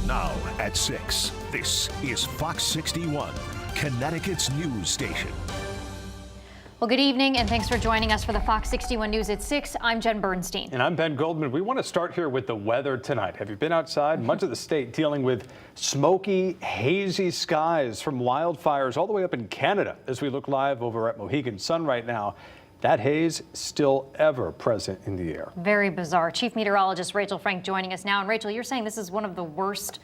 Now at 6, this is Fox 61, Connecticut's news station. Well, good evening, and thanks for joining us for the Fox 61 News at 6. I'm Jen Bernstein. And I'm Ben Goldman. We want to start here with the weather tonight. Have you been outside? Much of the state dealing with smoky, hazy skies from wildfires all the way up in Canada. As we look live over at Mohegan Sun right now, that haze still ever present in the air. Very bizarre. Chief Meteorologist Rachel Frank joining us now. And Rachel, you're saying this is one of the worst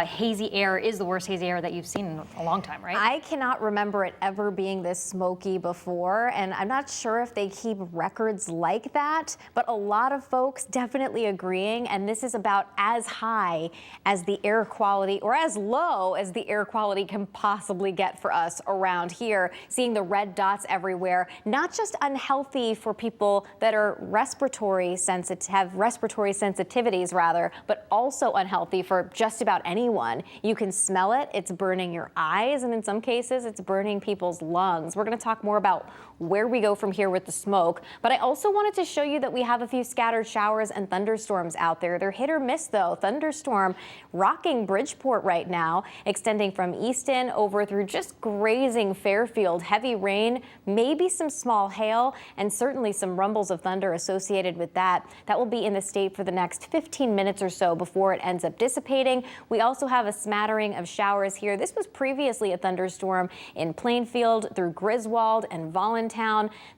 hazy air, is the worst hazy air that you've seen in a long time, right? I cannot remember it ever being this smoky before, and I'm not sure if they keep records like that, but a lot of folks definitely agreeing, and this is about as high as the air quality, or as low as the air quality can possibly get for us around here. Seeing the red dots everywhere, not just unhealthy for people that are have respiratory sensitivities rather, but also unhealthy for just about anyone. You can smell it, it's burning your eyes, and in some cases it's burning people's lungs. We're going to talk more about where we go from here with the smoke, but I also wanted to show you that we have a few scattered showers and thunderstorms out there. They're hit or miss though. Thunderstorm rocking Bridgeport right now, extending from Easton over through just grazing Fairfield. Heavy rain, maybe some small hail, and certainly some rumbles of thunder associated with that. That will be in the state for the next 15 minutes or so before it ends up dissipating. We also have a smattering of showers here. This was previously a thunderstorm in Plainfield through Griswold and Voluntown.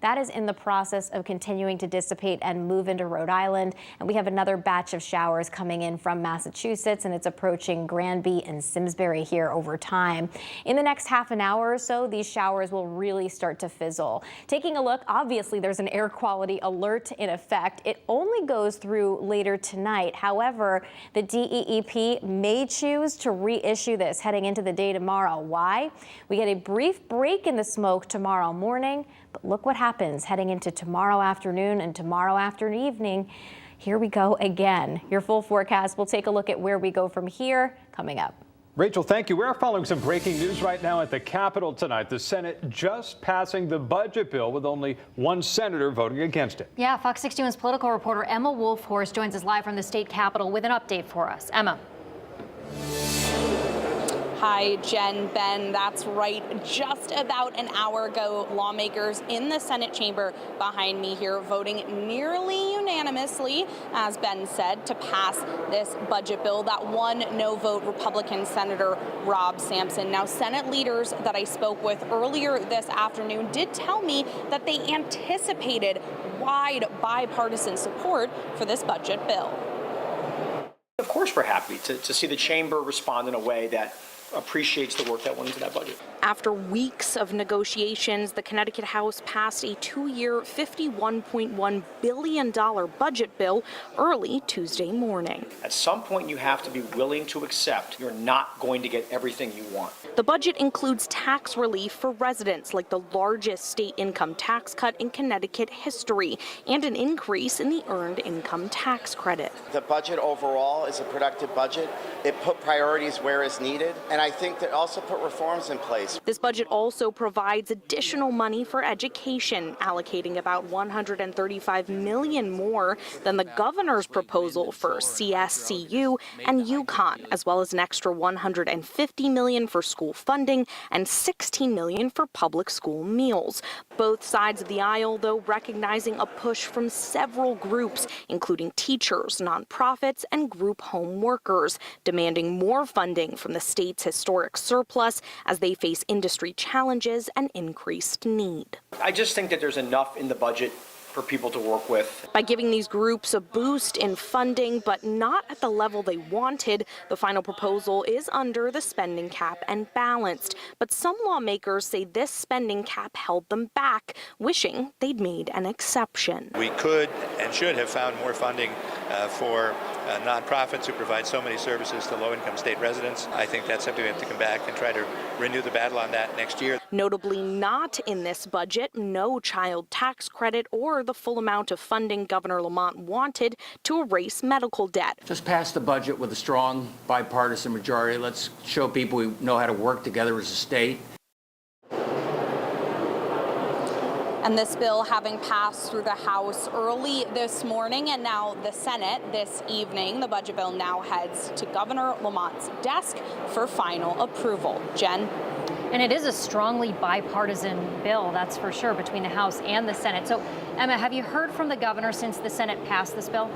That is in the process of continuing to dissipate and move into Rhode Island. And we have another batch of showers coming in from Massachusetts, and it's approaching Granby and Simsbury here over time. In the next half an hour or so, these showers will really start to fizzle. Taking a look, obviously there's an air quality alert in effect. It only goes through later tonight. However, the DEEP may choose to reissue this heading into the day tomorrow. Why? We get a brief break in the smoke tomorrow morning, but look what happens heading into tomorrow afternoon and tomorrow evening. Here we go again. Your full forecast, we'll take a look at where we go from here coming up. Rachel, thank you. We're following some breaking news right now at the Capitol tonight. The Senate just passing the budget bill with only one senator voting against it. Yeah, Fox 61's political reporter Emma Wolfhorst joins us live from the state capitol with an update for us. Emma. Hi, Jen, Ben, that's right. Just about an hour ago, lawmakers in the Senate chamber behind me here voting nearly unanimously, as Ben said, to pass this budget bill. That one no-vote Republican Senator Rob Sampson. Now, Senate leaders that I spoke with earlier this afternoon did tell me that they anticipated wide bipartisan support for this budget bill. Of course, we're happy to see the chamber respond in a way that appreciates the work that went into that budget. After weeks of negotiations, the Connecticut House passed a 2-year, $51.1 billion budget bill early Tuesday morning. At some point, you have to be willing to accept you're not going to get everything you want. The budget includes tax relief for residents, like the largest state income tax cut in Connecticut history, and an increase in the earned income tax credit. The budget overall is a productive budget. It put priorities where it's needed, and I think that also put reforms in place. This budget also provides additional money for education, allocating about $135 million more than the governor's proposal for CSCU and UConn, as well as an extra $150 million for school funding and $16 million for public school meals. Both sides of the aisle, though, recognizing a push from several groups, including teachers, nonprofits, and group home workers, demanding more funding from the state's historic surplus as they face industry challenges and increased need. I just think that there's enough in the budget for people to work with. By giving these groups a boost in funding, but not at the level they wanted, the final proposal is under the spending cap and balanced. But some lawmakers say this spending cap held them back, wishing they'd made an exception. We could and should have found more funding for nonprofits who provide so many services to low-income state residents. I think that's something we have to come back and try to renew the battle on that next year. Notably not in this budget, no child tax credit or the full amount of funding Governor Lamont wanted to erase medical debt. Just pass the budget with a strong bipartisan majority. Let's show people we know how to work together as a state. And this bill having passed through the House early this morning and now the Senate this evening, the budget bill now heads to Governor Lamont's desk for final approval. Jen? And it is a strongly bipartisan bill, that's for sure, between the House and the Senate. So, Emma, have you heard from the governor since the Senate passed this bill?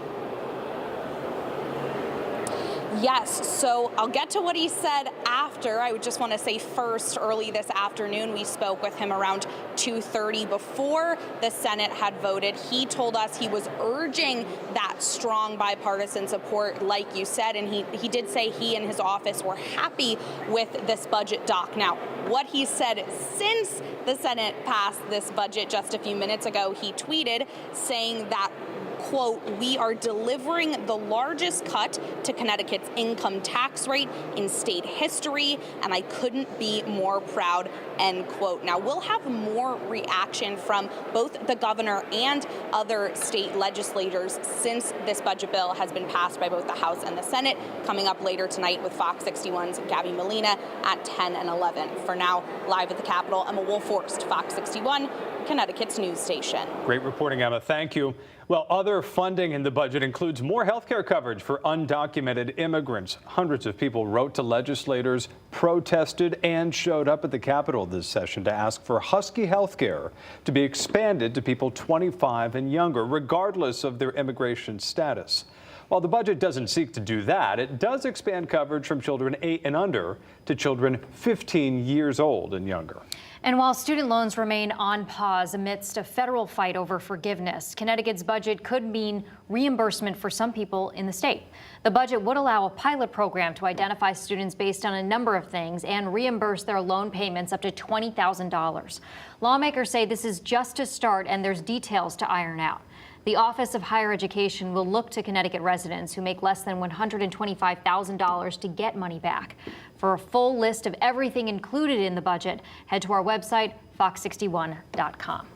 Yes, so I'll get to what he said after. I would just want to say first, early this afternoon, we spoke with him around 2:30 before the Senate had voted. He told us he was urging that strong bipartisan support, like you said, and he did say he and his office were happy with this budget doc. Now, what he said since the Senate passed this budget just a few minutes ago, he tweeted saying that, quote, "We are delivering the largest cut to Connecticut's income tax rate in state history, and I couldn't be more proud," end quote. Now, we'll have more reaction from both the governor and other state legislators since this budget bill has been passed by both the House and the Senate, coming up later tonight with Fox 61's Gabby Molina at 10 and 11. For now, live at the Capitol, Emma Wolforst, Fox 61, Connecticut's news station. Great reporting, Emma. Thank you. Well, other funding in the budget includes more health care coverage for undocumented immigrants. Hundreds of people wrote to legislators, protested, and showed up at the Capitol this session to ask for Husky health care to be expanded to people 25 and younger, regardless of their immigration status. While the budget doesn't seek to do that, it does expand coverage from children 8 and under to children 15 years old and younger. And while student loans remain on pause amidst a federal fight over forgiveness, Connecticut's budget could mean reimbursement for some people in the state. The budget would allow a pilot program to identify students based on a number of things and reimburse their loan payments up to $20,000. Lawmakers say this is just a start and there's details to iron out. The Office of Higher Education will look to Connecticut residents who make less than $125,000 to get money back. For a full list of everything included in the budget, head to our website, fox61.com.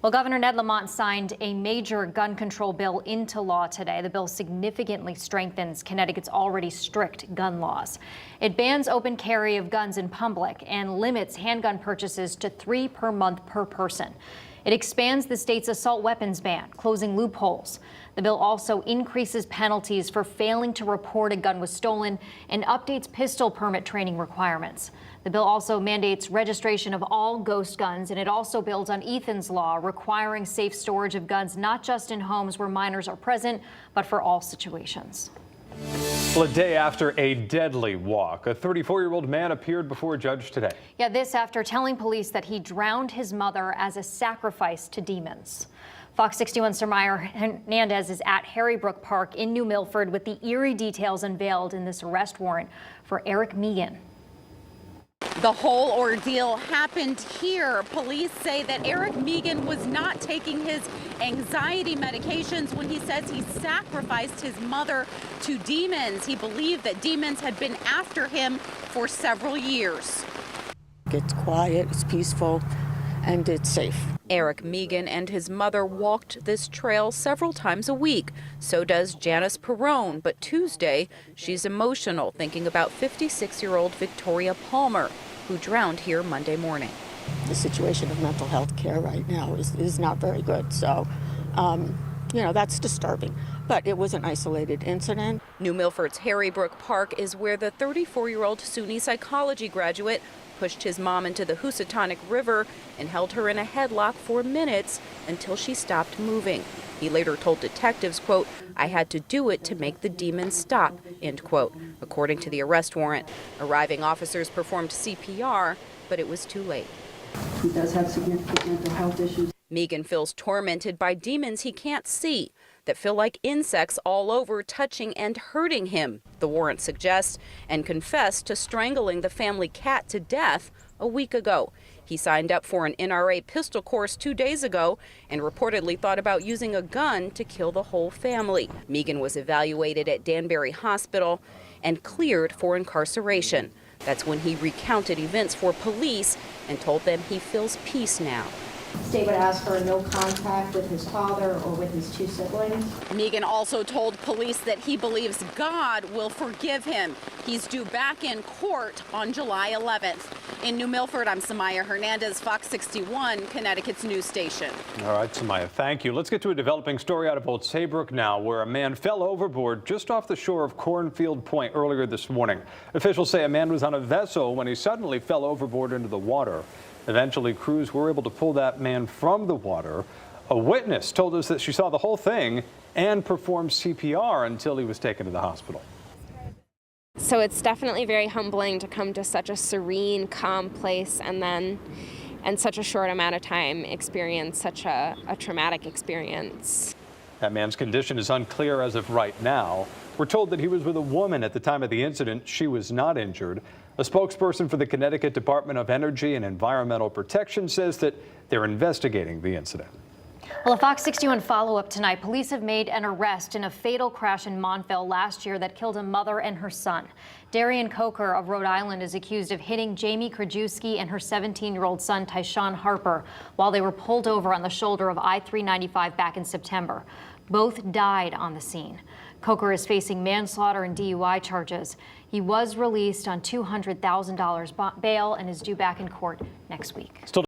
Well, Governor Ned Lamont signed a major gun control bill into law today. The bill significantly strengthens Connecticut's already strict gun laws. It bans open carry of guns in public and limits handgun purchases to 3 per month per person. It expands the state's assault weapons ban, closing loopholes. The bill also increases penalties for failing to report a gun was stolen and updates pistol permit training requirements. The bill also mandates registration of all ghost guns, and it also builds on Ethan's law, requiring safe storage of guns not just in homes where minors are present, but for all situations. Well, a day after a deadly walk, a 34-year-old man appeared before a judge today. Yeah, this after telling police that he drowned his mother as a sacrifice to demons. Fox 61's Surmaya Hernandez is at Harrybrook Park in New Milford with the eerie details unveiled in this arrest warrant for Eric Megan. The whole ordeal happened here. Police say that Eric Megan was not taking his anxiety medications when he says he sacrificed his mother to demons. He believed that demons had been after him for several years. It's quiet, it's peaceful, and it's safe. Eric Megan and his mother walked this trail several times a week. So does Janice Perrone. But Tuesday, she's emotional thinking about 56-year-old Victoria Palmer, who drowned here Monday morning. The situation of mental health care right now is not very good. So, that's disturbing. But it was an isolated incident. New Milford's Harrybrook Park is where the 34-year-old SUNY psychology graduate pushed his mom into the Housatonic River and held her in a headlock for minutes until she stopped moving. He later told detectives, quote, "I had to do it to make the demons stop," end quote. According to the arrest warrant, arriving officers performed CPR, but it was too late. He does have significant mental health issues. Megan feels tormented by demons he can't see that feel like insects all over, touching and hurting him, the warrant suggests, and confessed to strangling the family cat to death a week ago. He signed up for an NRA pistol course 2 days ago and reportedly thought about using a gun to kill the whole family. Megan was evaluated at Danbury Hospital and cleared for incarceration. That's when he recounted events for police and told them he feels peace now. State would ask for no contact with his father or with his 2 siblings. Megan also told police that he believes God will forgive him. He's due back in court on July 11th. In New Milford, I'm Samaya Hernandez, Fox 61, Connecticut's news station. All right, Samaya, thank you. Let's get to a developing story out of Old Saybrook now, where a man fell overboard just off the shore of Cornfield Point earlier this morning. Officials say a man was on a vessel when he suddenly fell overboard into the water. Eventually, crews were able to pull that man from the water. A witness told us that she saw the whole thing and performed CPR until he was taken to the hospital. So it's definitely very humbling to come to such a serene, calm place and then in such a short amount of time experience such a traumatic experience. That man's condition is unclear as of right now. We're told that he was with a woman at the time of the incident. She was not injured. A spokesperson for the Connecticut Department of Energy and Environmental Protection says that they're investigating the incident. Well, a Fox 61 follow-up tonight. Police have made an arrest in a fatal crash in Montville last year that killed a mother and her son. Darian Coker of Rhode Island is accused of hitting Jamie Krajewski and her 17-year-old son, Tyshawn Harper, while they were pulled over on the shoulder of I-395 back in September. Both died on the scene. Coker is facing manslaughter and DUI charges. He was released on $200,000 bail and is due back in court next week.